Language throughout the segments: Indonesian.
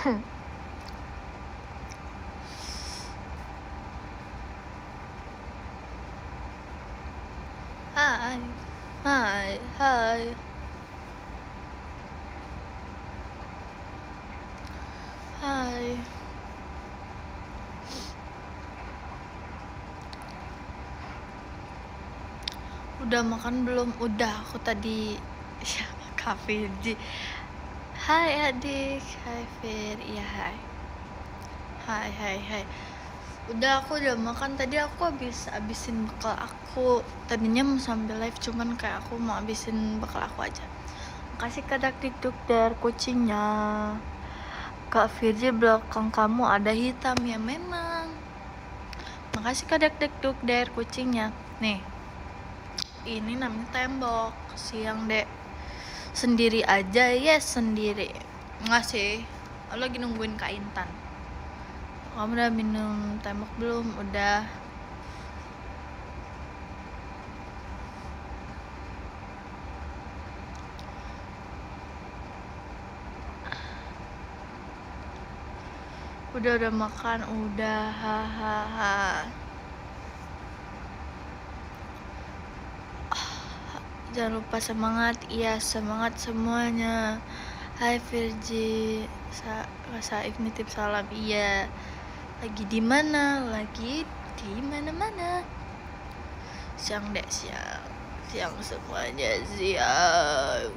Hai, hai, hai. Hai. Udah makan belum? Udah, aku tadi ya Kak Firji. Hai adik, hai Fir, iya hai. Hai, hai, hai. Udah, aku udah makan. Tadi aku abisin bekal aku. Tadinya mau sambil live, cuman kayak aku mau abisin bekal aku aja. Makasih Kak Dikduk dari kucingnya. Kak Firji, belakang kamu ada hitam ya, memang. Makasih Kak Dikduk dari kucingnya. Nih, ini namanya tembok. Siang dek. Sendiri aja, yes sendiri. Enggak sih, aku lagi nungguin Kak Intan. Kamu udah minum tembok belum? Udah. Udah makan, udah, hahaha. Jangan lupa semangat, iya semangat semuanya. Hai Virgi, Saif nitip salam, iya. Lagi di mana? Lagi di mana-mana. Siang dek, siang semuanya, siang.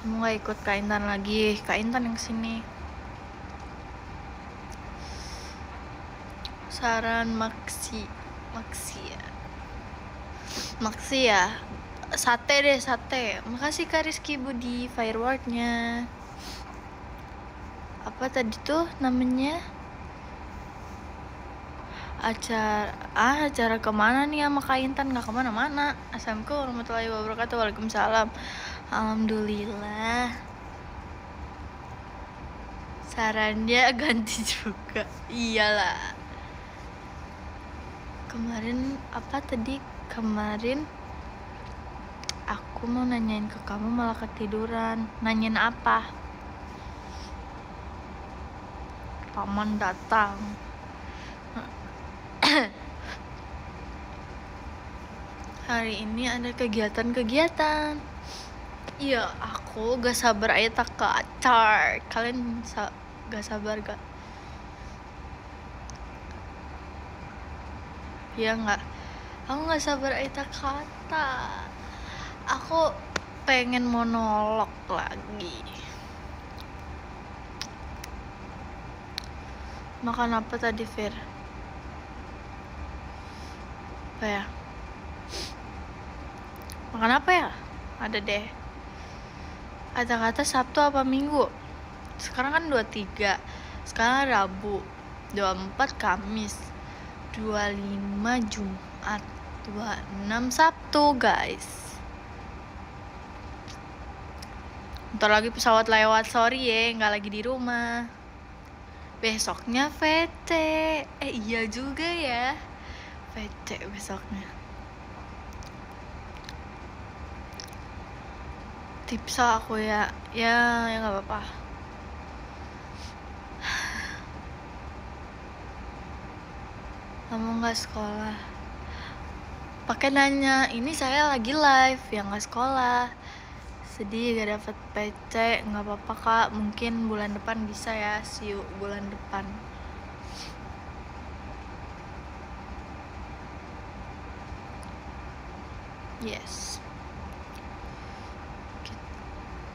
Kamu gak ikut Kak Intan lagi? Kak Intan yang kesini. Saran Maksi ya. Sate deh, sate. Makasih Kak Rizky Budi fireworknya. Apa tadi tuh namanya? Acara kemana nih sama Kak Intan? Gak kemana-mana. Assalamualaikum warahmatullahi wabarakatuh. Waalaikumsalam. Alhamdulillah. Sarannya ganti juga. Iyalah. Kemarin aku mau nanyain ke kamu malah ketiduran. Nanyain apa? Paman datang. Hari ini ada kegiatan. Iya, aku gak sabar aja tak ke acar. Kalian gak sabar gak? Iya gak? Aku gak sabar aja tak kata. Aku pengen monolog lagi. Makan apa tadi, Fir? Apa ya? Makan apa ya? Ada deh. Kata-kata Sabtu apa Minggu? Sekarang kan 23. Sekarang Rabu. 24 Kamis. 25 Jumat. 26 Sabtu, guys. Ntar lagi pesawat lewat, sorry ya, nggak lagi di rumah. Besoknya VT. Iya juga ya, VT besoknya. Tipsa aku ya nggak apa-apa. Kamu nggak sekolah? Pakai nanya, ini saya lagi live yang nggak sekolah. Sedih gak dapet PC, nggak apa-apa kak. Mungkin bulan depan bisa ya, see you bulan depan. Yes.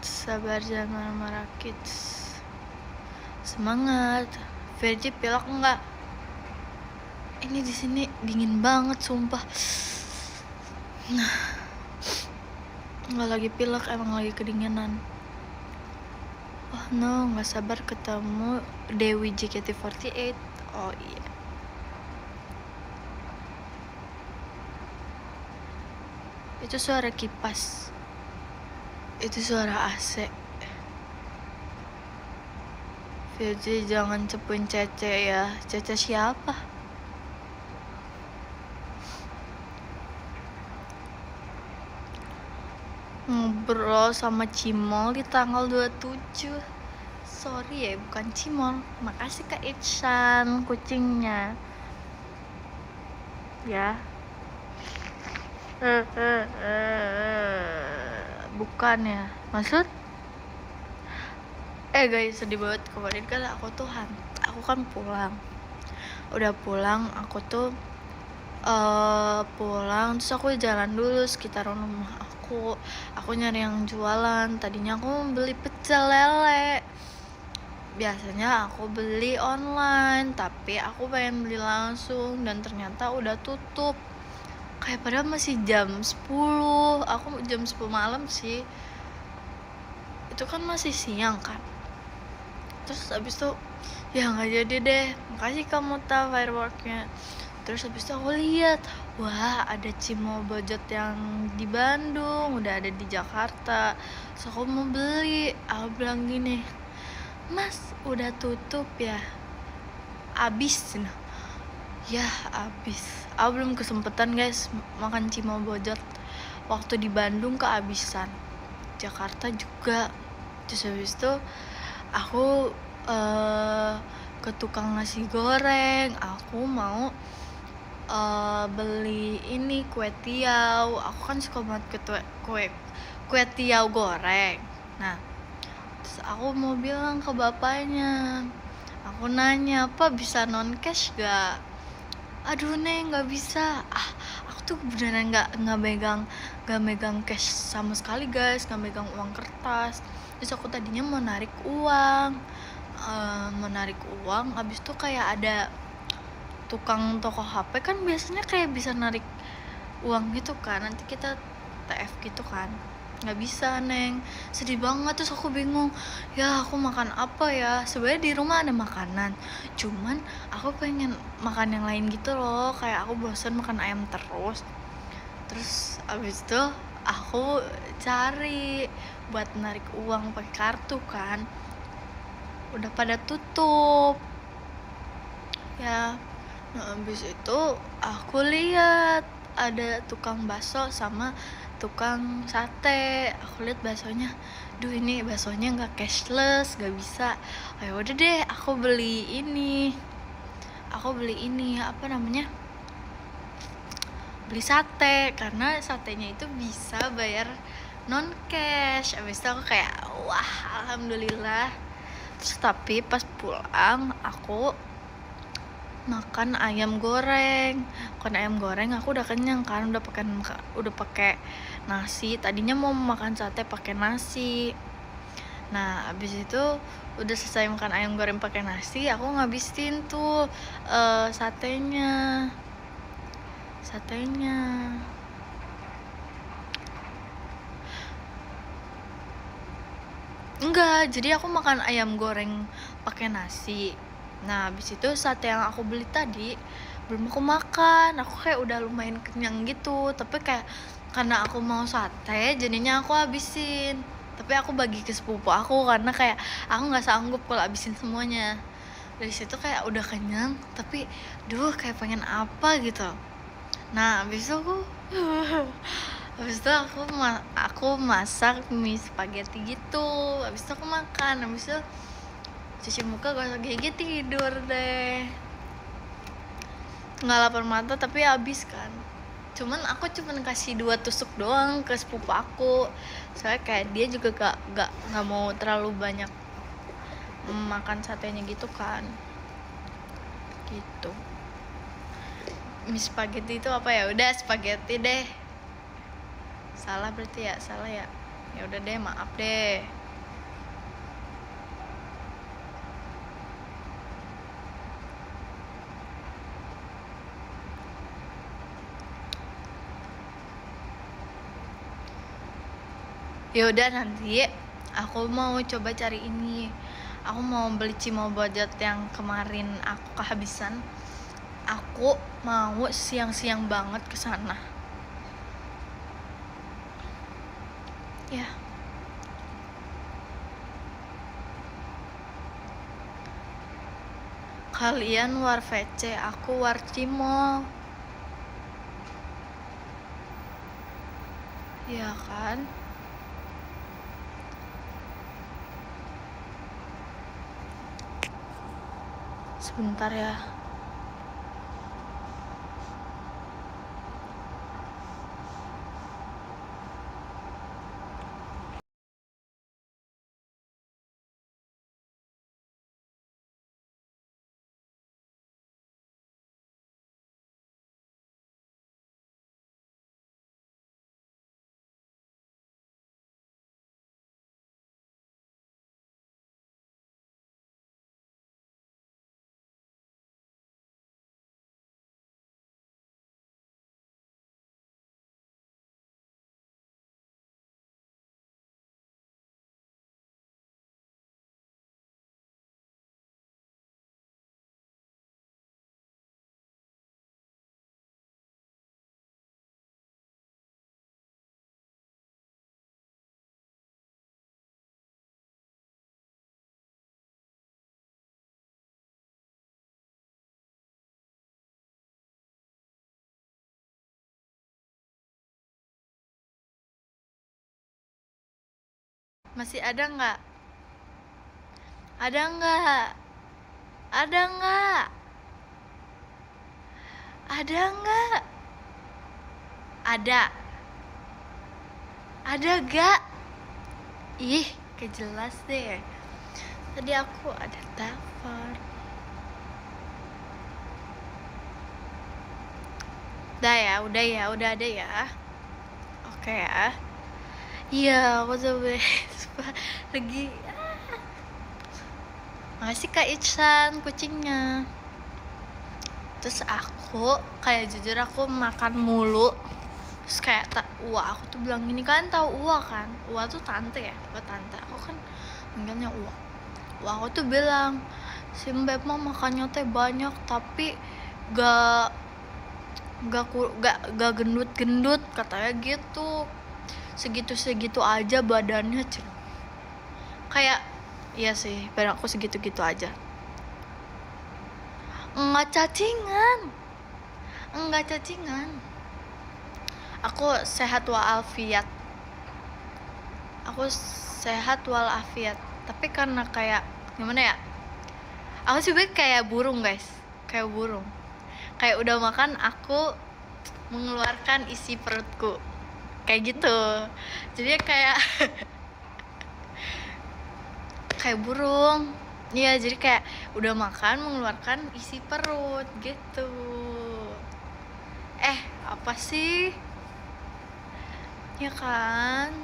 Sabar, jangan marah-marah kids. Semangat. Virgi pilek enggak? Ini di sini dingin banget sumpah. Nggak lagi pilek, emang lagi kedinginan. Oh no, nggak sabar ketemu Dewi JKT48. Oh iya. Itu suara kipas. Itu suara AC. Virgi jangan cepuin Cece ya. Cece siapa? Ngobrol sama Cimol di tanggal 27. sorry ya, bukan cimol. Makasih Kak Itsan, kucingnya. Ya. Bukan ya. Maksud? Guys, sedih banget kemarin kan aku kan pulang. Udah pulang, aku tuh pulang terus aku jalan dulu sekitar rumah aku nyari yang jualan. Tadinya aku mau beli pecel lele, biasanya aku beli online, tapi aku pengen beli langsung dan ternyata udah tutup. Kayak padahal masih jam 10, aku jam 10 malam sih, itu kan masih siang kan. Terus abis itu ya nggak jadi deh, makasih kamu tahu fireworknya. Terus habis itu aku lihat, wah ada Cimol Bojot yang di Bandung, udah ada di Jakarta. So aku mau beli, aku bilang gini, Mas udah tutup ya? Abis? Nah, ya abis. Aku belum kesempatan guys makan Cimol Bojot. Waktu di Bandung kehabisan, Jakarta juga. Terus habis itu aku ke tukang nasi goreng, aku mau beli ini kue tiaw. Aku kan suka banget kue tiaw goreng. Nah, terus aku mau bilang ke bapaknya, aku nanya, "Pak bisa non cash gak?" "Aduh Neng, nggak bisa." Aku tuh beneran nggak megang cash sama sekali guys, nggak megang uang kertas. Terus aku tadinya mau narik uang, abis itu kayak ada tukang toko HP kan biasanya kayak bisa narik uang gitu kan, nanti kita TF gitu kan. Nggak bisa Neng, sedih banget. Terus aku bingung, ya aku makan apa ya. Sebenarnya di rumah ada makanan, cuman aku pengen makan yang lain gitu loh, kayak aku bosan makan ayam terus. Terus abis itu aku cari buat narik uang pakai kartu kan, udah pada tutup ya. Nah, abis itu aku lihat ada tukang bakso sama tukang sate. Aku lihat baksonya, duh ini baksonya nggak cashless, nggak bisa. Ya udah deh, aku beli ini apa namanya, beli sate, karena satenya itu bisa bayar non cash. Abis itu aku kayak wah alhamdulillah. Terus tapi pas pulang aku makan ayam goreng. Aku udah kenyang kan, udah pakai nasi. Tadinya mau makan sate pakai nasi. Nah abis itu udah selesai makan ayam goreng pakai nasi, aku ngabisin tuh satenya. Enggak, jadi aku makan ayam goreng pakai nasi. Nah, habis itu sate yang aku beli tadi belum aku makan. Aku kayak udah lumayan kenyang gitu, tapi kayak karena aku mau sate, jadinya aku habisin. Tapi aku bagi ke sepupu aku karena kayak aku nggak sanggup kalau habisin semuanya. Dari situ kayak udah kenyang, tapi duh kayak pengen apa gitu. Nah, habis itu aku masak mie spaghetti gitu. Habis itu aku makan, habis itu cuci muka, gosok gigi, tidur deh. Nggak lapar mata tapi habis kan. Cuman aku kasih 2 tusuk doang ke sepupu aku, soalnya kayak dia juga gak mau terlalu banyak makan satenya gitu kan. Gitu. Mie spaghetti itu apa ya? Udah spaghetti deh. Salah berarti ya? Salah ya? Ya udah deh, maaf deh. Ya udah, nanti aku mau coba cari ini. Aku mau beli Cimol Bojot yang kemarin aku kehabisan. Aku mau siang-siang banget ke sana. Ya. Kalian war VC, aku war Cimol. Ya kan? Bentar ya. Masih ada nggak? Ada nggak? Ada nggak? Ada nggak? Ada. Ada gak? Ih, gak jelas deh. Tadi aku ada telepon. Udah ada ya. Oke ya. Iya, aku tuh lagi. Makasih Kak Itsan, kucingnya. Terus aku kayak jujur aku makan mulu. Terus kayak aku tuh bilang gini, kan tahu kan? Tuh tante ya, buat tante. Aku kan manggilnya aku tuh bilang, si Mbak mah makannya teh banyak tapi gak gendut katanya gitu. Segitu aja badannya kayak iya sih, badan aku segitu aja. Enggak cacingan. Aku sehat walafiat. Tapi karena kayak gimana ya, aku sih kayak burung guys, kayak udah makan aku mengeluarkan isi perutku kayak gitu. Jadi kayak kayak burung. Iya, jadi kayak udah makan mengeluarkan isi perut gitu. Apa sih? Ya kan?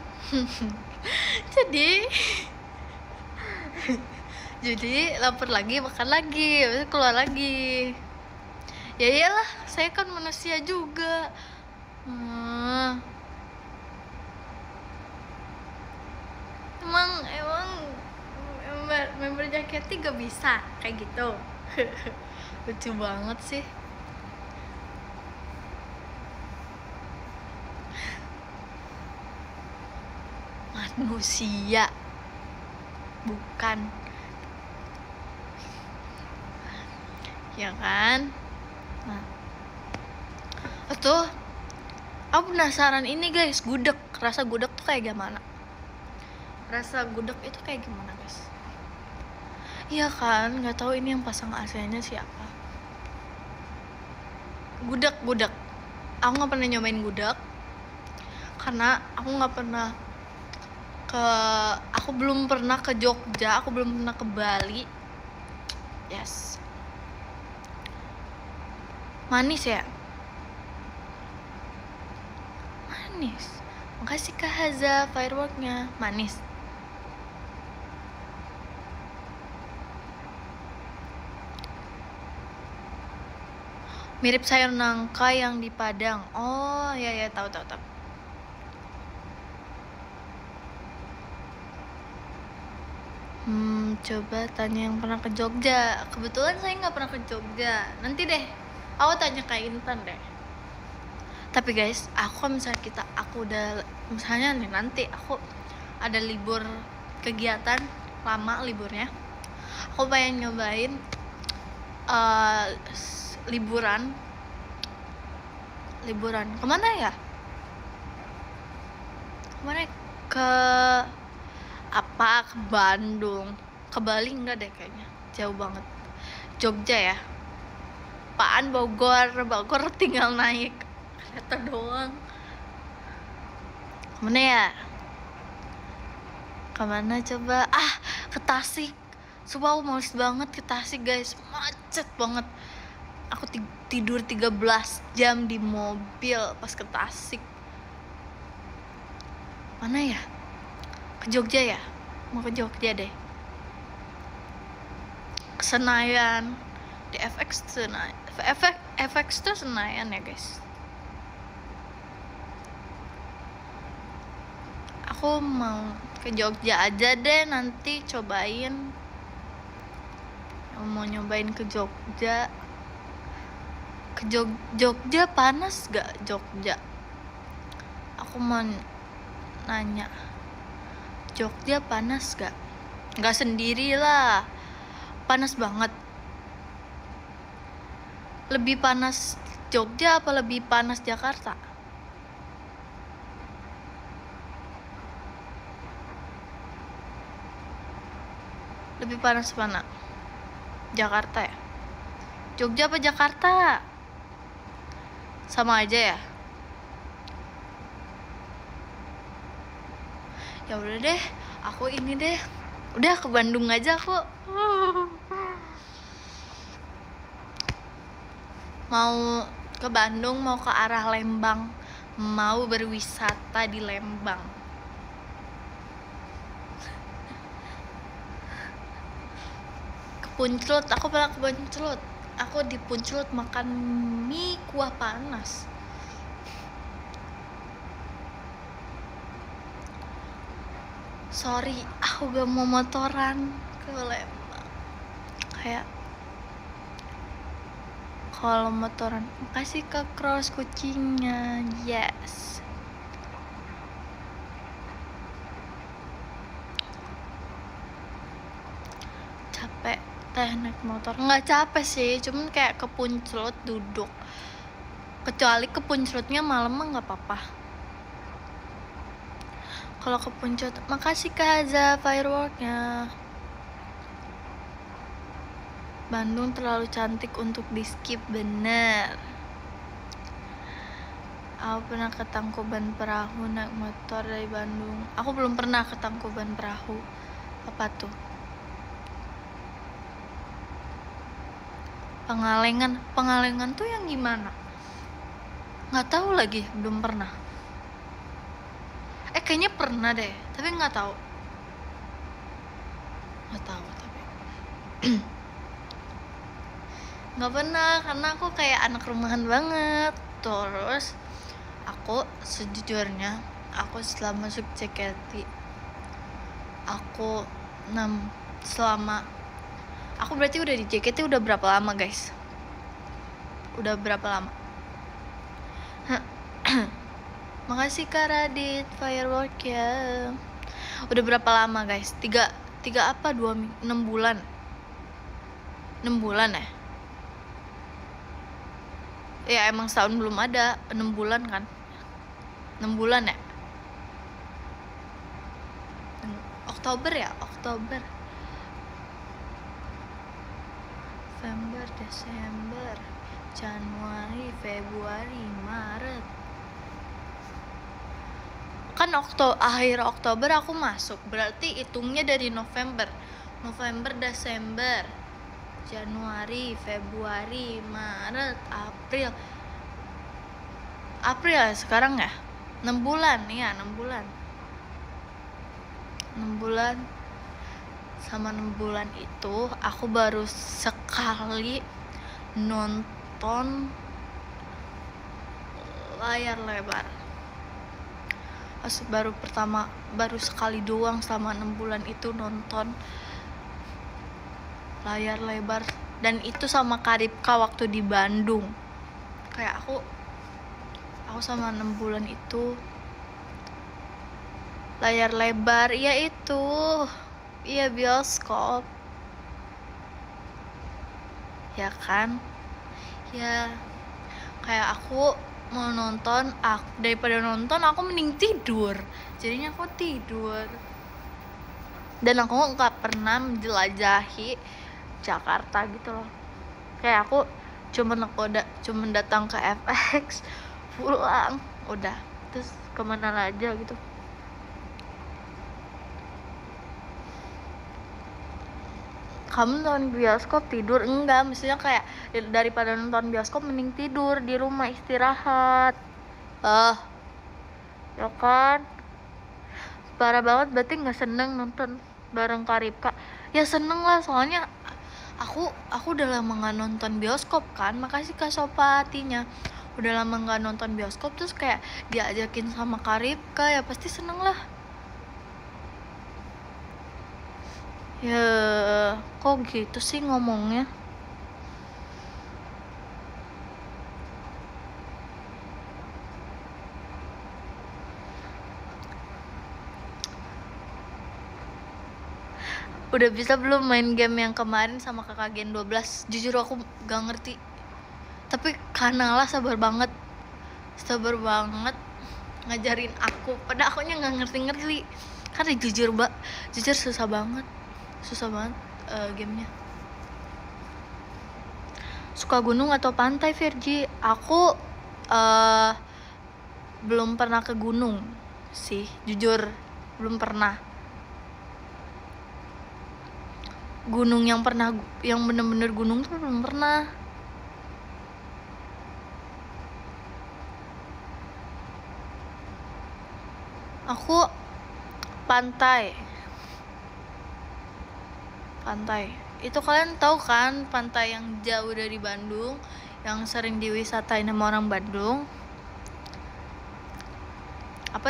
jadi lapar lagi, makan lagi, habis keluar lagi. Ya iyalah, saya kan manusia juga. Emang member jaketnya gak bisa kayak gitu. Lucu banget sih. Manusia bukan, ya kan? Nah, tuh aku penasaran ini guys, gudeg. Rasa gudeg tuh kayak gimana? Guys? Iya kan, nggak tahu ini yang pasang AC-nya siapa. Gudeg. Aku nggak pernah nyobain gudeg karena aku belum pernah ke Jogja, aku belum pernah ke Bali. Yes. Manis ya? Manis. Makasih Kak Haza, fireworknya manis. Mirip sayur nangka yang di Padang. Oh ya, tahu. Coba tanya yang pernah ke Jogja. Kebetulan saya nggak pernah ke Jogja. Nanti deh, aku tanya Kak Intan deh. Tapi guys, misalnya nih nanti aku ada libur kegiatan lama liburnya, aku pengen nyobain liburan kemana ya? Ke Bandung, ke Bali enggak deh kayaknya, jauh banget. Jogja ya. Apaan Bogor tinggal naik kereta doang. Kemana ya? Kemana coba? Ke Tasik. Sumpah aku males banget ke Tasik guys, macet banget. Aku tidur 13 jam di mobil pas ke Tasik. Mana ya? Ke Jogja ya? Mau ke Jogja deh. Ke Senayan. Di FX Senayan. FX tuh Senayan ya guys. Aku mau ke Jogja aja deh, nanti cobain. Mau nyobain ke Jogja. Ke Jogja panas gak Jogja? Aku mau nanya, Jogja panas gak? Gak sendirilah, panas banget. Lebih panas Jogja apa lebih panas Jakarta? Lebih panas mana? Jakarta ya? Jogja apa Jakarta? Sama aja ya? Ya udah deh, aku ini deh. Udah ke Bandung aja aku. Mau ke Bandung, mau ke arah Lembang. Mau berwisata di Lembang. Ke Punclut, aku pernah ke Punclut. Aku di Punclut makan mie kuah panas. Sorry, aku gak mau motoran ke Lembang. Kayak kalau motoran, makasih ke cross kucingnya. Yes. Capek teh naik motor? Nggak capek sih, cuman kayak ke Punclut duduk. Kecuali ke Punclutnya malam mah nggak apa-apa. Kalau ke Punclut, makasih ke Haza fireworknya. Bandung terlalu cantik untuk di skip, bener. Aku pernah ke Tangkuban Perahu naik motor dari Bandung. Aku belum pernah ke Tangkuban Perahu. Apa tuh? Pengalengan tuh yang gimana? Nggak tahu lagi, belum pernah. Kayaknya pernah deh, tapi nggak tahu tapi nggak pernah, karena aku kayak anak rumahan banget. Terus aku sejujurnya, aku setelah masuk JKT, aku berarti udah di JKT udah berapa lama guys? Udah berapa lama? Makasih Kak Radit firework ya. Udah berapa lama guys? 3 apa 6 bulan? 6 bulan ya? Ya emang setahun belum ada, 6 bulan kan? 6 bulan ya? Oktober ya? Oktober, November, Desember, Januari, Februari, Maret. Kan akhir Oktober aku masuk, berarti hitungnya dari November, Desember, Januari, Februari, Maret, April sekarang ya? 6 bulan ya, 6 bulan. 6 bulan. Sama 6 bulan itu aku baru sekali nonton layar lebar. Baru sekali doang selama 6 bulan itu nonton layar lebar, dan itu sama Karipka waktu di Bandung. Kayak aku sama 6 bulan itu layar lebar, iya bioskop ya kan ya. Kayak aku mau nonton, daripada nonton aku mending tidur, jadinya aku tidur. Dan aku nggak pernah menjelajahi Jakarta gitu loh. Kayak aku cuman datang ke FX, pulang, udah, terus kemana aja gitu. Kamu nonton bioskop tidur? Enggak, maksudnya kayak daripada nonton bioskop mending tidur di rumah istirahat. Ya kan? Parah banget, berarti nggak seneng nonton bareng Karipka. Ya seneng lah, soalnya aku udah lama nggak nonton bioskop kan. Makasih Kak Sopatinya. Udah lama nggak nonton bioskop, terus kayak diajakin sama Karipka, ya pasti seneng lah. Ya kok gitu sih ngomongnya. Udah bisa belum main game yang kemarin sama kakak Gen 12? Jujur aku gak ngerti, tapi Kanala sabar banget ngajarin aku, padahal akunya nggak ngerti kan. Jujur susah banget gamenya. Suka gunung atau pantai, Virgi? Aku belum pernah ke gunung sih, jujur belum pernah. Gunung yang bener-bener gunung tuh belum pernah. Aku pantai. Itu kalian tahu kan, pantai yang jauh dari Bandung, yang sering diwisatain sama orang Bandung.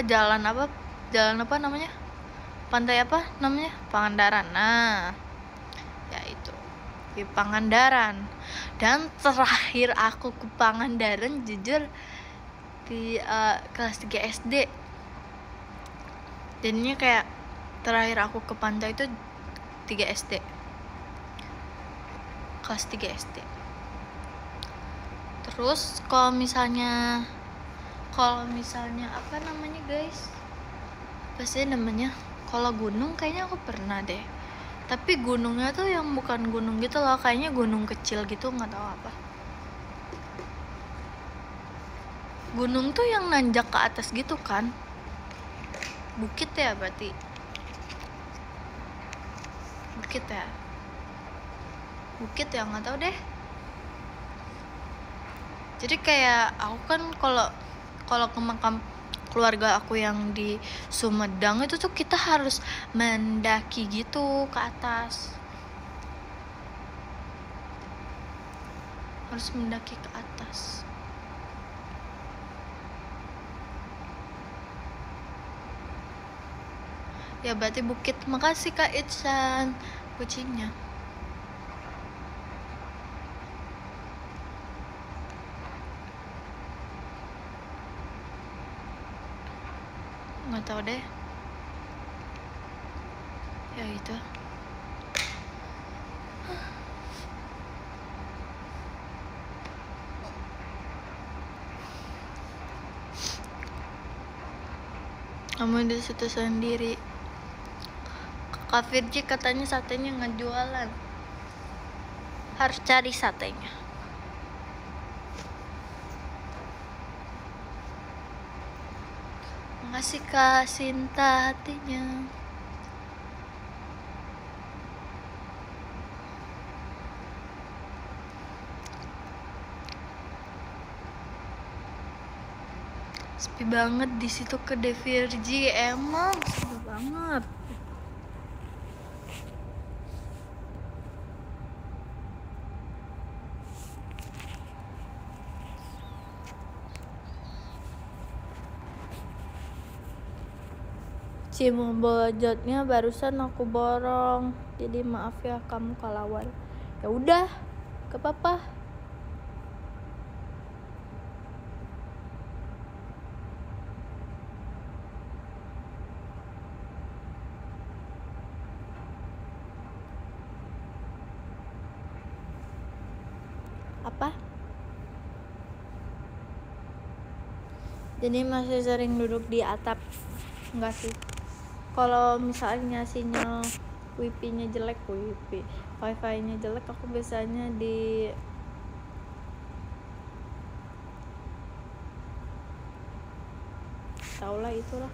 Jalan apa namanya? Pantai apa namanya? Pangandaran. Nah, ya itu di Pangandaran. Dan terakhir aku ke Pangandaran jujur di kelas 3 SD. Jadinya kayak terakhir aku ke pantai itu 3 SD. Kelas 3 SD. Terus kalau misalnya apa namanya guys? Pasti namanya, kalau gunung kayaknya aku pernah deh. Tapi gunungnya tuh yang bukan gunung gitu loh, kayaknya gunung kecil gitu, nggak tahu apa. Gunung tuh yang nanjak ke atas gitu kan? Bukit ya berarti. Bukit ya, nggak tahu deh. Jadi kayak aku kan kalau ke makam keluarga aku yang di Sumedang itu tuh kita harus mendaki gitu ke atas. Harus mendaki ke atas. Ya berarti bukit. Makasih Kak Itsan kucingnya. Nggak tahu deh. Ya itu. Kamu di situ sendiri. Kak Virji katanya satenya nggak jualan. Harus cari satenya. Makasih Kak Sinta hatinya. Sepi banget di situ ke Virji, emang sepi banget. Cimbolojotnya barusan aku borong, jadi maaf ya kamu kalawal. Ya udah, gak apa-apa. Apa? Jadi masih sering duduk di atap? Enggak sih. Kalau misalnya sinyal wifi-nya jelek, wifi-nya jelek, aku biasanya di tau lah itulah.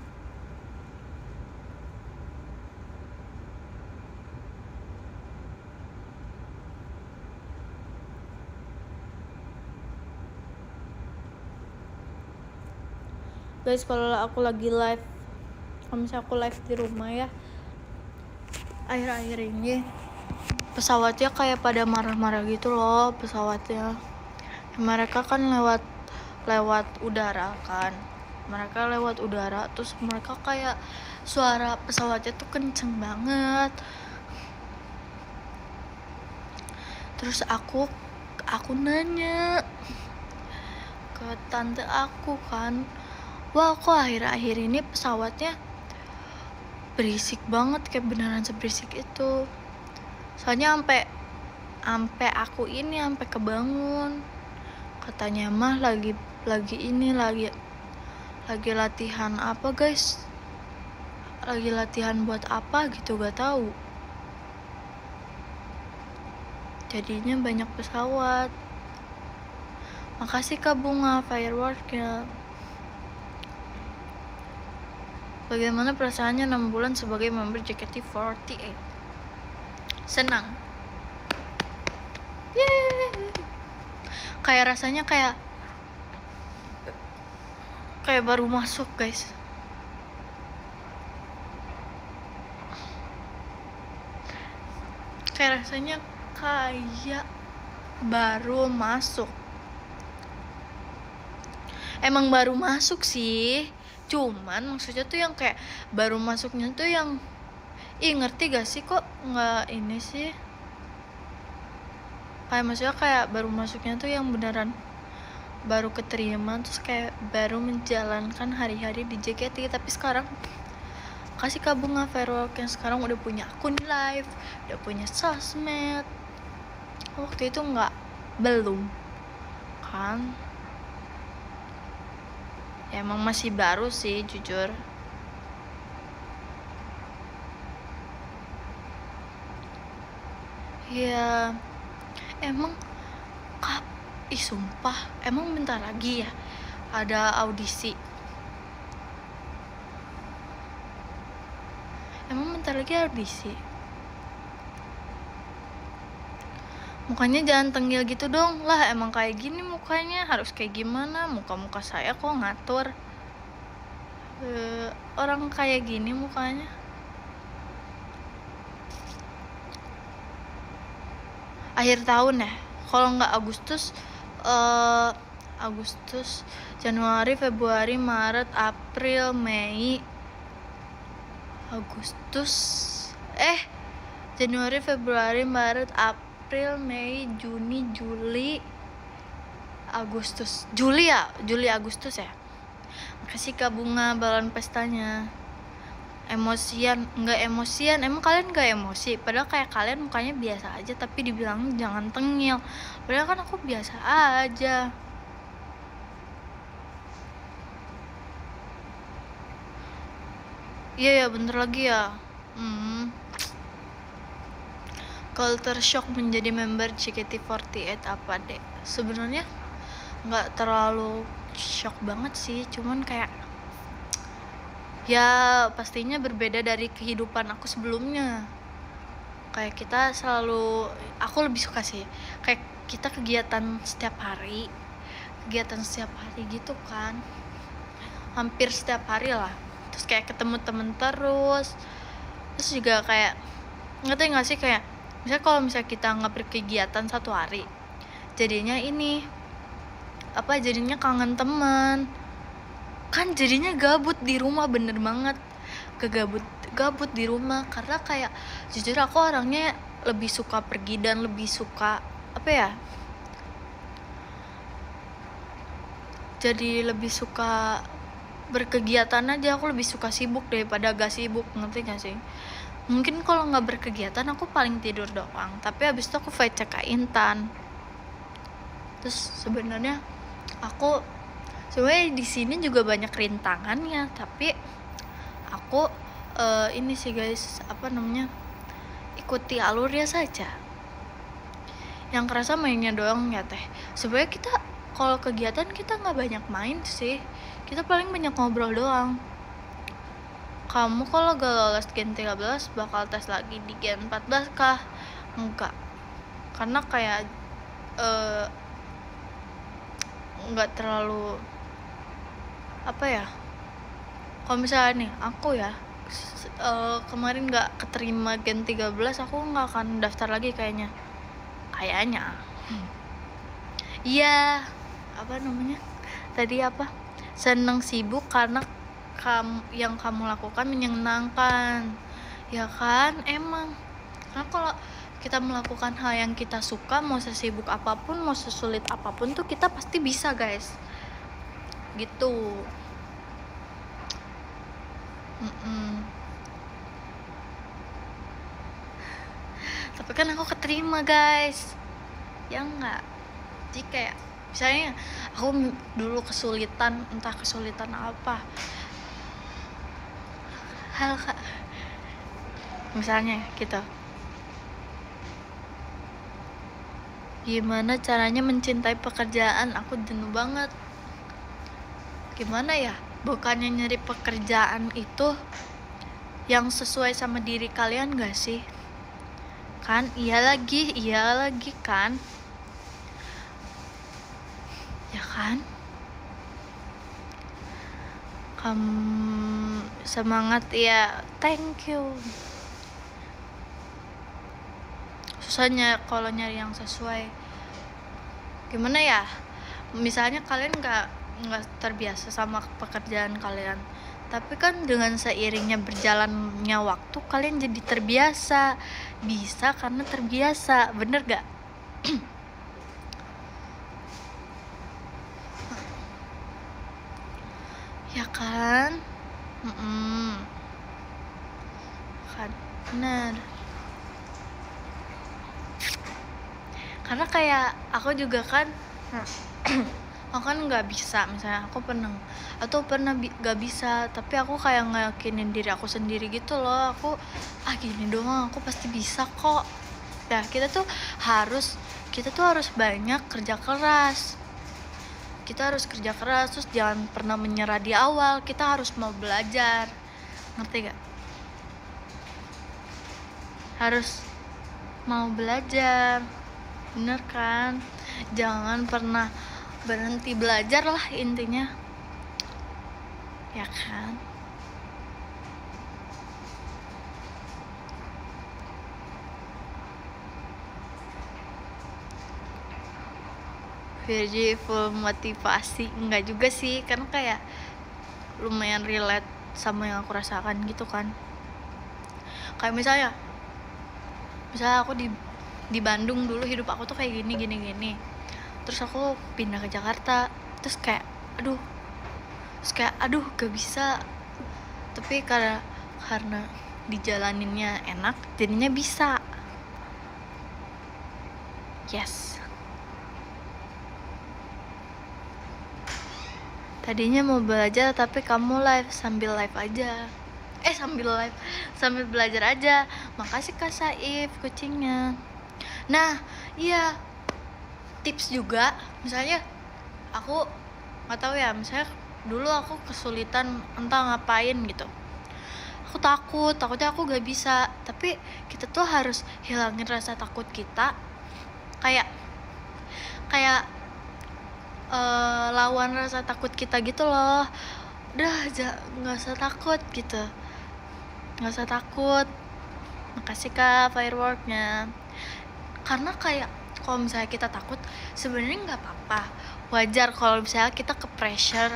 Guys, kalau aku lagi live, kalau misalnya aku live di rumah ya, akhir-akhir ini pesawatnya kayak pada marah-marah gitu loh pesawatnya. Mereka kan lewat udara kan, mereka lewat udara, terus mereka kayak suara pesawatnya tuh kenceng banget. Terus aku nanya ke tante aku kan, wah kok akhir-akhir ini pesawatnya berisik banget, kayak beneran seberisik itu. Soalnya sampai aku ini sampai kebangun. Katanya mah lagi latihan apa guys, lagi latihan buat apa gitu, gak tahu. Jadinya banyak pesawat. Makasih Kak Bunga fireworknya. Bagaimana perasaannya 6 bulan sebagai member JKT48? Senang. Yeay. Kayak rasanya kayak baru masuk guys. Kayak rasanya kayak baru masuk. Emang baru masuk sih, cuman maksudnya tuh yang kayak baru masuknya tuh yang ngerti gak sih, kok nggak ini sih, kayak maksudnya kayak baru masuknya tuh yang beneran baru keterima, terus kayak baru menjalankan hari-hari di JKT. Tapi sekarang kasih Kak Bunga firework yang sekarang udah punya akun live, udah punya sosmed. Waktu itu belum kan ya, emang masih baru sih jujur. Ya emang sumpah emang bentar lagi ya ada audisi. Mukanya jangan tengil gitu dong lah, emang kayak gini mukanya, harus kayak gimana? Muka saya kok ngatur, orang kayak gini mukanya. Akhir tahun ya, kalau nggak Agustus, Januari, Februari, Maret, April, Mei, Januari, Februari, Maret, April, Mei, Juni, Juli, Agustus, Juli, Agustus ya. Makasih Kak Bunga balon pestanya. Nggak emosian, emang kalian nggak emosi? Padahal kayak kalian mukanya biasa aja, tapi dibilang jangan tengil. Padahal kan aku biasa aja. Iya ya, bentar lagi ya. Culture shock menjadi member JKT48 apa deh? Sebenarnya nggak terlalu shock banget sih, cuman kayak ya pastinya berbeda dari kehidupan aku sebelumnya. Kayak aku lebih suka sih kayak kita kegiatan setiap hari gitu kan, hampir setiap hari lah. Terus kayak ketemu temen terus juga kayak ngerti nggak sih, kayak misalnya kalau misalnya kita nggak berkegiatan satu hari, jadinya jadinya kangen teman kan, jadinya gabut di rumah, bener banget gabut di rumah. Karena kayak jujur aku orangnya lebih suka pergi dan lebih suka jadi lebih suka berkegiatan aja. Aku lebih suka sibuk daripada gak sibuk, ngerti gak sih? Mungkin kalau nggak berkegiatan aku paling tidur doang, tapi habis itu aku VC Kak Intan. Terus sebenarnya di sini juga banyak rintangannya, tapi aku ini sih guys, ikuti alurnya saja. Yang kerasa mainnya doang ya teh. Sebenarnya kita kalau kegiatan kita nggak banyak main sih, kita paling banyak ngobrol doang. Kamu kalau gak lolos Gen 13 bakal tes lagi di Gen 14 kah? Enggak, karena kayak nggak terlalu apa ya, kalau misalnya nih aku ya kemarin nggak keterima Gen 13, aku nggak akan daftar lagi kayaknya. Iya, apa namanya tadi, apa, seneng sibuk karena yang kamu lakukan menyenangkan, ya kan? Emang karena kalau kita melakukan hal yang kita suka, mau sesibuk apapun, mau sesulit apapun tuh kita pasti bisa, guys, gitu. Tapi kan aku keterima, guys, ya enggak? Jadi kayak misalnya aku dulu kesulitan, entah kesulitan apa hal, misalnya gitu, gimana caranya mencintai pekerjaan, aku jenuh banget. Gimana ya, bukannya nyari pekerjaan itu yang sesuai sama diri kalian gak sih? Kan iya lagi kan, ya kan? Kamu semangat ya, thank you. Susahnya kalau nyari yang sesuai. Gimana ya, misalnya kalian nggak terbiasa sama pekerjaan kalian, tapi kan dengan seiringnya berjalannya waktu kalian jadi terbiasa. Bisa karena terbiasa, bener gak? Ya kan? Kan bener. Karena kayak aku juga kan aku kan nggak bisa, misalnya aku pernah gak bisa, tapi aku kayak ngeyakinin diri aku sendiri gitu loh, aku gini doang, aku pasti bisa kok. Nah, kita tuh harus banyak kerja keras. Terus jangan pernah menyerah di awal. Kita harus mau belajar, ngerti gak? Harus mau belajar, bener kan? Jangan pernah berhenti belajar lah intinya, ya kan? Jadi full motivasi enggak juga sih, karena kayak lumayan relate sama yang aku rasakan gitu kan. Kayak misalnya aku di Bandung dulu, hidup aku tuh kayak gini. Terus aku pindah ke Jakarta, terus kayak aduh gak bisa. Tapi karena dijalaninnya enak, jadinya bisa. Yes. Tadinya mau belajar tapi kamu sambil belajar aja. Makasih Kak Saif kucingnya. Nah, iya, tips juga, misalnya aku nggak tahu ya, misalnya dulu aku kesulitan entah ngapain gitu, aku takutnya aku gak bisa. Tapi kita tuh harus hilangin rasa takut kita, kayak lawan rasa takut kita gitu loh. Udah nggak usah takut gitu, nggak usah takut. Makasih Kak fireworknya. Karena kayak kalau misalnya kita takut, sebenarnya nggak apa-apa, wajar kalau misalnya kita ke pressure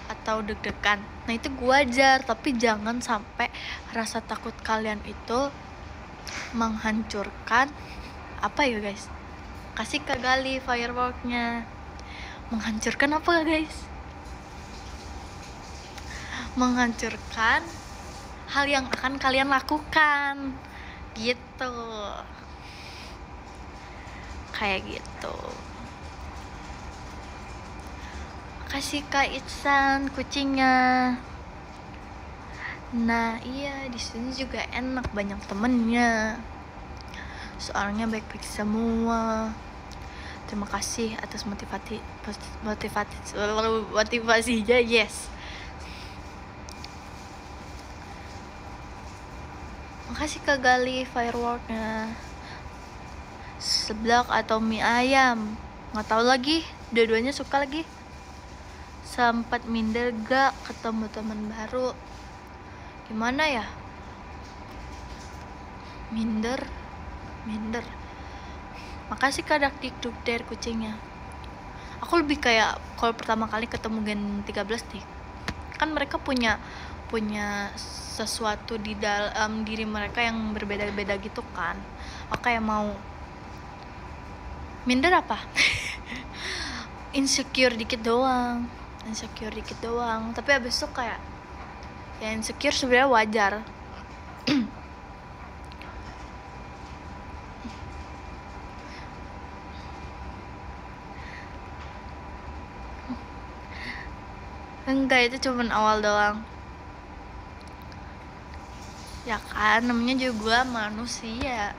atau deg-degan. Nah itu wajar, tapi jangan sampai rasa takut kalian itu menghancurkan apa ya guys. Kasih Kak Gali fireworknya. Menghancurkan apa guys? Menghancurkan hal yang akan kalian lakukan gitu, kayak gitu. Kasih Kak Itsan kucingnya. Nah iya, di sini juga enak, banyak temennya, soalnya baik-baik semua. Terima kasih atas motivasinya. Yes, makasih Kak Gali fireworknya. Seblak atau mie ayam, nggak tahu lagi, dua-duanya suka lagi. Sempat minder gak ketemu teman baru? Gimana ya? Minder. Makasih Kak Dakdikduk dari kucingnya. Aku lebih kayak kalau pertama kali ketemu Gen 13 nih, kan mereka punya sesuatu di dalam diri mereka yang berbeda-beda gitu kan. Aku kayak mau minder apa? insecure dikit doang, tapi abis itu kayak ya insecure sebenarnya wajar. Enggak, itu cuman awal doang ya kan, namanya juga manusia.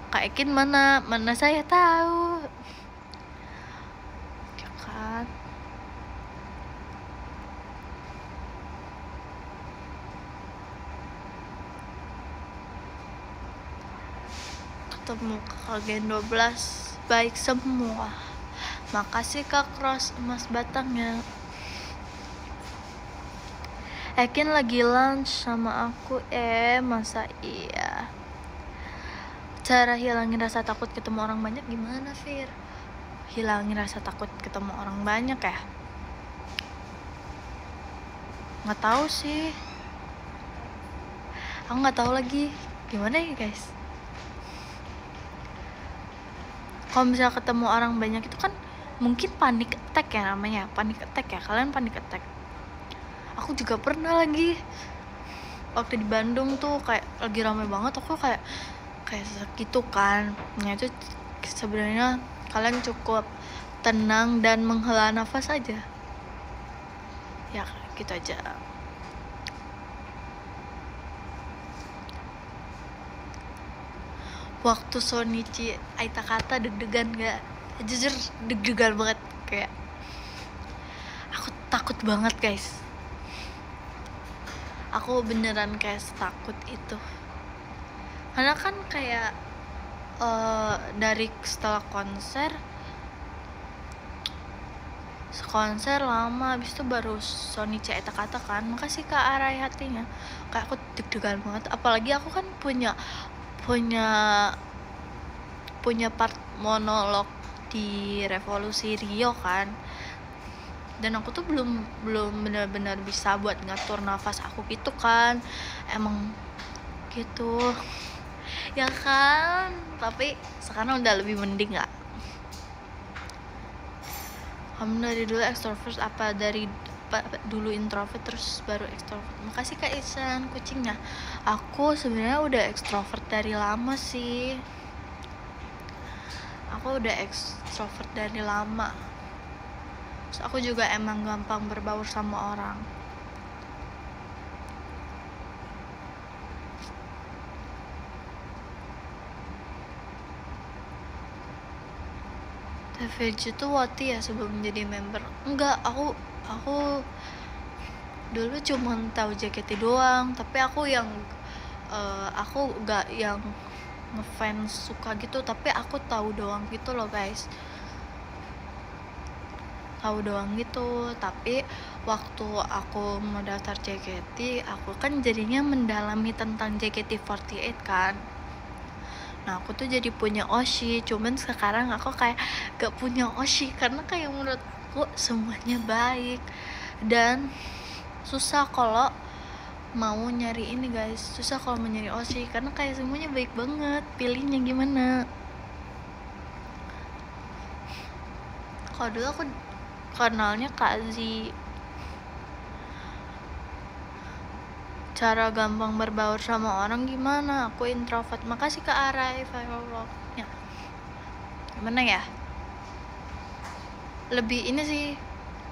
Kak Ekin mana saya tahu ya kan. Ketemu Kakak Gen 12 baik semua. Makasih Kak Cross emas batangnya. Ekin lagi lunch sama aku. Masa iya? Cara hilangin rasa takut ketemu orang banyak gimana, Fir? Hilangin rasa takut ketemu orang banyak ya? Nggak tahu sih. Aku nggak tahu lagi gimana ya guys. Kalau misalnya ketemu orang banyak itu kan mungkin panic attack ya namanya. Panic attack ya, kalian panic attack. Aku juga pernah lagi waktu di Bandung tuh, kayak lagi ramai banget, aku kayak gitu kan. Nah itu sebenarnya kalian cukup tenang dan menghela nafas aja ya, gitu aja. Waktu Sonichi Aita kata deg-degan gak? Jujur deg-degan banget, kayak aku takut banget guys. Aku beneran kayak takut itu, karena kan kayak dari setelah konser lama, habis itu baru Sonichi Aita kata kan. Makasih Kak Arai hatinya. Kayak aku deg-degan banget, apalagi aku kan punya part monolog di Revolusi Rio kan, dan aku tuh belum benar-benar bisa buat ngatur nafas aku gitu kan, emang gitu ya kan. Tapi sekarang udah lebih mending gak? Kamu dari dulu extrovert apa dari dulu introvert terus baru extrovert? Makasih Kak Isan kucingnya. Aku sebenarnya udah extrovert dari lama sih. Aku udah extrovert dari lama. Terus aku juga emang gampang berbaur sama orang. TVJ tuh Wati ya sebelum jadi member? Enggak, aku dulu cuma tahu JKT doang, tapi aku gak yang ngefans suka gitu, tapi aku tahu doang gitu loh guys, tapi waktu aku mau daftar JKT, aku kan jadinya mendalami tentang JKT48 kan. Nah aku tuh jadi punya Oshi, cuman sekarang aku kayak gak punya Oshi, karena kayak menurut aku semuanya baik dan susah kalau mau nyari ini guys, susah kalau mau nyari Oshi karena kayak semuanya baik banget, pilihnya gimana. Kalau dulu aku kenalnya Kazi. Cara gampang berbaur sama orang gimana? Aku introvert. Makasih Kak Arai fireworknya. Gimana ya? Lebih ini sih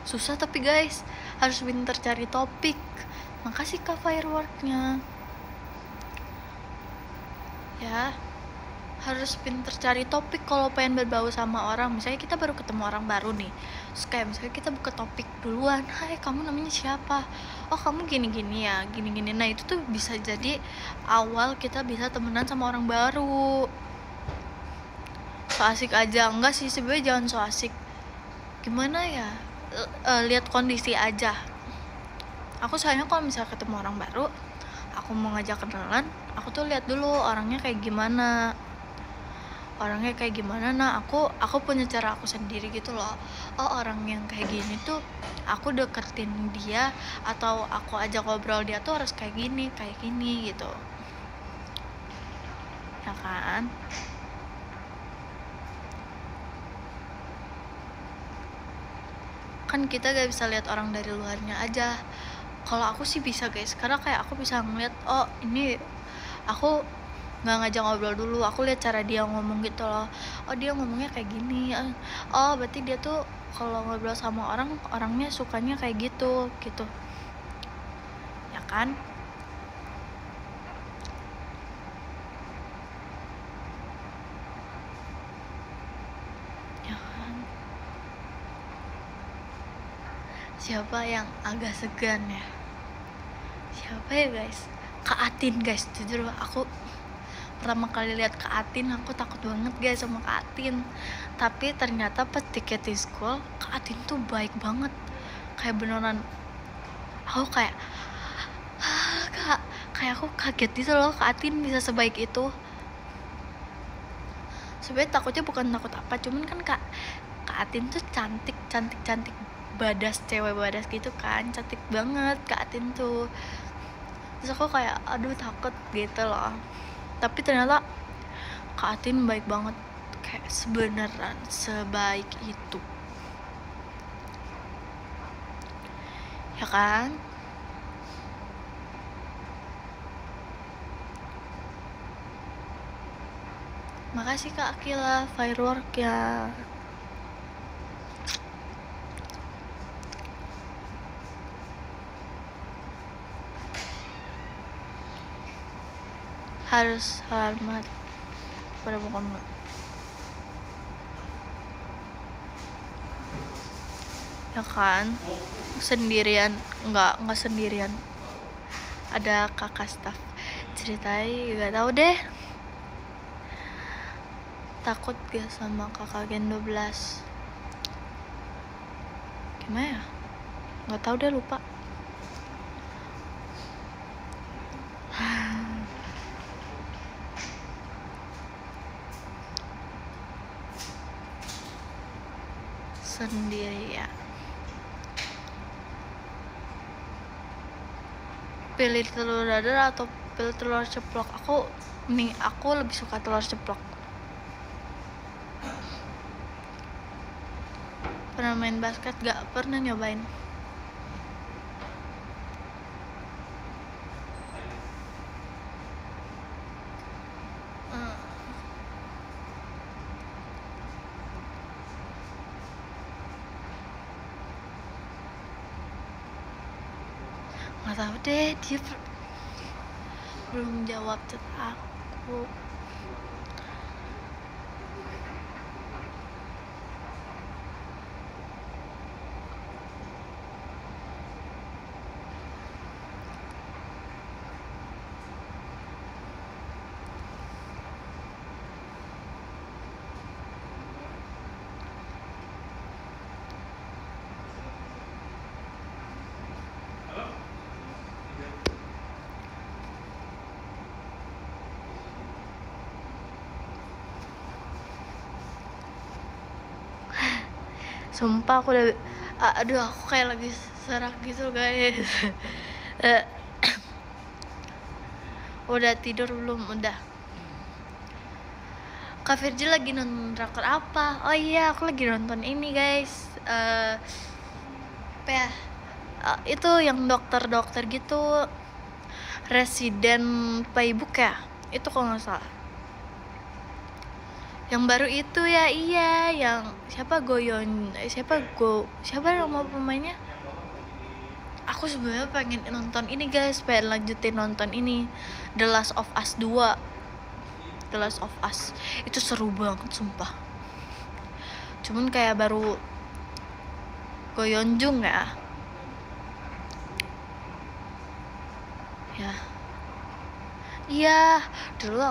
susah, tapi guys harus pintar cari topik. Makasih Kak fireworknya ya. harus pinter cari topik kalau pengen berbau sama orang. Misalnya kita baru ketemu orang baru nih, terus kayak misalnya kita buka topik duluan, hai kamu namanya siapa, oh kamu gini-gini ya, gini-gini. Nah itu tuh bisa jadi awal kita bisa temenan sama orang baru. So asik aja, enggak sih sebenarnya, jangan so asik, gimana ya, lihat kondisi aja. Aku soalnya kalau misalnya ketemu orang baru, aku mau ngajak kenalan, aku tuh lihat dulu orangnya kayak gimana. Nah aku punya cara aku sendiri gitu loh. Oh orang yang kayak gini tuh aku deketin dia atau aku ajak ngobrol dia tuh harus kayak gini gitu ya kan. Kan kita gak bisa lihat orang dari luarnya aja. Kalau aku sih bisa guys, karena kayak aku bisa ngeliat, oh ini aku nggak ngajak ngobrol dulu, aku lihat cara dia ngomong gitu loh. Oh dia ngomongnya kayak gini, oh berarti dia tuh kalau ngobrol sama orangnya sukanya kayak gitu ya kan. Siapa yang agak segan ya? Siapa ya guys? Kak Atin guys, jujur aku pertama kali lihat Kak Atin aku takut banget guys sama Kak Atin. Tapi ternyata pas tiket di school, Kak Atin tuh baik banget. Kayak beneran aku kayak aku kaget gitu loh, Kak Atin bisa sebaik itu. Sebenarnya takutnya bukan takut apa, cuman kan Kak Atin tuh cantik badas, cewek badas gitu kan, cantik banget Kak Atin tuh. Terus aku kayak aduh takut gitu loh. Tapi ternyata Kak Atin baik banget, kayak sebeneran sebaik itu ya kan. Makasih Kak Akila firework ya. Harus hormat pada pokoknya. Ya kan, sendirian nggak sendirian, ada kakak staff ceritain, nggak tahu deh, takut gak sama kakak Gen 12 gimana ya, nggak tahu deh, lupa. Sendiri ya, pilih telur dadar atau pilih telur ceplok? Aku lebih suka telur ceplok. Pernah main basket gak? Pernah nyobain. Nggak tahu deh, dia belum jawab chat aku. Sumpah aku udah, aduh aku kayak lagi serak gitu guys. Udah tidur belum? Udah. Kak Virgil lagi nonton drakor apa? Oh iya, aku lagi nonton ini guys, apa ya, itu yang dokter gitu, Resident Playbook ya, itu kalau nggak salah. Yang baru itu ya, iya, yang siapa nama pemainnya. Aku sebenarnya pengen nonton ini guys, pengen lanjutin nonton ini The Last of Us 2. The Last of Us. Itu seru banget sumpah. Cuman kayak baru Go Yeon Jung ya. Iya, dulu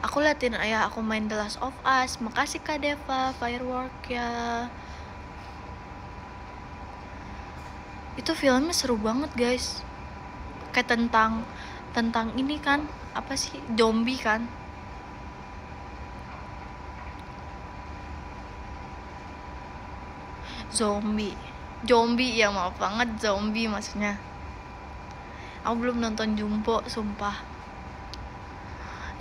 aku liatin ayah aku main The Last of Us. Makasih Kak Deva, firework ya. Itu filmnya seru banget guys. Kayak tentang ini kan, apa sih, zombie kan. Zombie ya, maaf banget, zombie maksudnya. Aku belum nonton Jumbo sumpah.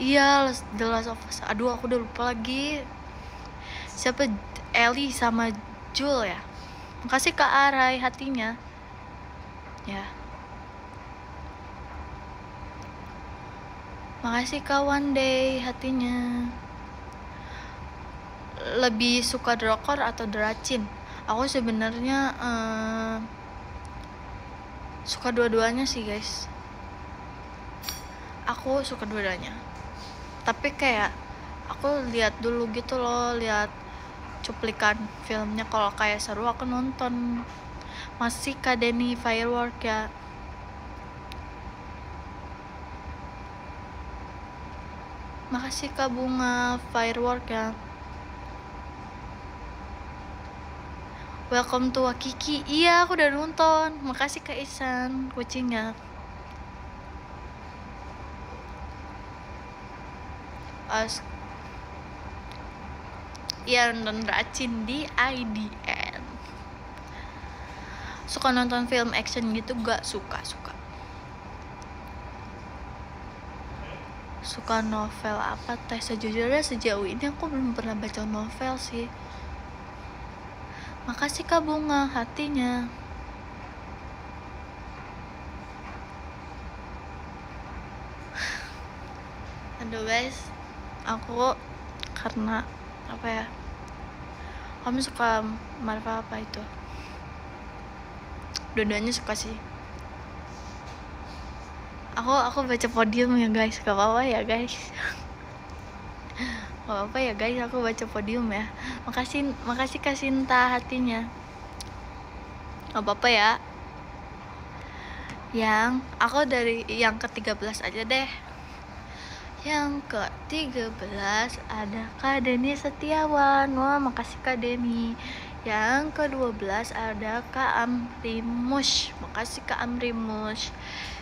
Iya, The Last of Us. Aduh, aku udah lupa lagi. Siapa? Ellie sama Joel ya. Makasih Kak Arai hatinya. Ya. Makasih Kak One Day hatinya. Lebih suka drakor atau dracin? Aku sebenarnya suka dua-duanya sih guys. Aku suka dua-duanya. Tapi kayak aku lihat dulu gitu loh, lihat cuplikan filmnya. Kalau kayak seru aku nonton. Masih Kak Denny firework ya. Makasih Kak Bunga firework ya. Welcome to Wakiki. Iya, aku udah nonton. Makasih Kak Isan kucingnya. Iya, nonton racin di IDN. Suka nonton film action gitu gak? Suka. Suka novel apa teh? Sejujurnya sejauh ini aku belum pernah baca novel sih. Makasih Kak Bunga hatinya. Aduh guys, aku karena apa ya, kamu suka Marvel apa itu? Dua-duanya suka sih. Aku baca podium ya guys, gak apa-apa ya guys. Gak apa-apa ya guys, aku baca podium ya. Makasih Kak Sinta hatinya. Gak apa-apa ya. Yang aku dari yang ke-13 aja deh. Yang ke-13 ada Kak Denny Setiawan. Wah, makasih Kak Denny. Yang ke-12 ada Kak Amrimush. Makasih Kak Amrimush.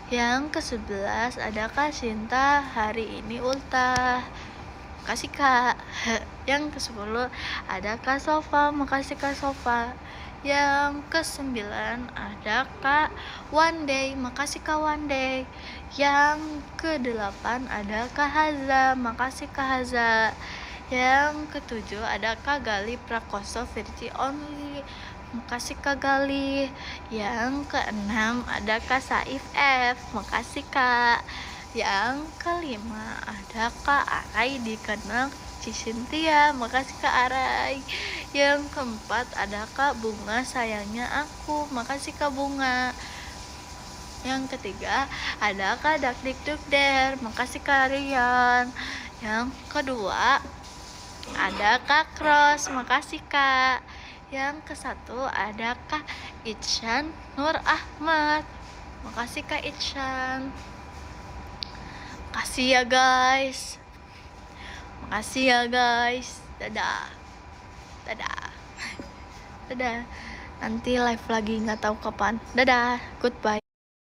Yang ke-11 ada Kak Sinta. Hari ini ultah. Makasih Kak. Yang ke-10 ada Kak Sofa. Makasih Kak Sofa. Yang ke-9 ada Kak One Day. Makasih Kak One Day. Yang ke-8 ada Kak Haza. Makasih Kak Haza. Yang ke-7 ada Kak Gali Prakoso Virgi Only. Makasih Kak Gali. Yang ke-6 ada Kak Saif F. Makasih Kak. Yang ke-5 ada Kak Arai dikenal Cisintia. Makasih Kak Arai. Yang ke-4 ada Kak Bunga sayangnya aku. Makasih Kak Bunga. Yang ketiga ada Kak Dakdikdukder. Makasih Kak Rian. Yang kedua ada Kak Cross. Makasih Kak. Yang ke-1 ada Kak Itshan Nur Ahmad. Makasih Kak Itshan. Makasih ya guys. Makasih ya guys. Dadah. Nanti live lagi nggak tahu kapan. Dadah. Goodbye.